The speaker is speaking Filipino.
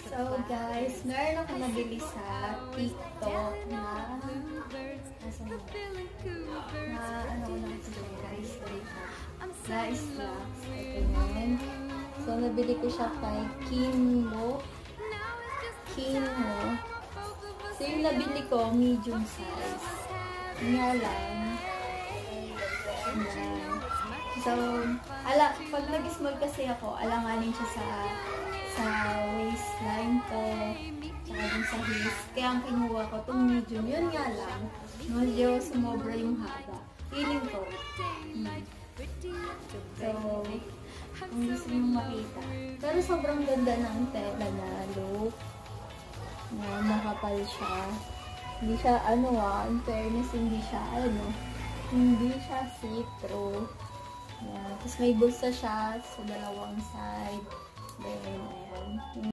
So guys, meron ako nabili sa TikTok na ano ko lang ito guys, na slacks. Ito yun. So nabili ko siya kay Kinmo. So yung nabili ko, medium size. Nga lang. Ayan. So, pag nag-small kasi ako, alanganin siya sa waistline ko, tsaka din sa waist. Kaya ang kinuha ko itong medium. Yun nga lang, medyo sumobra yung haba. Feeling ko. So, kung gusto nyo makita. Pero sobrang ganda ng tela na look. Makapal siya. Hindi siya, in fairness, hindi siya see-through. Tapos may bulsa siya sa dalawang side. Then, ayan.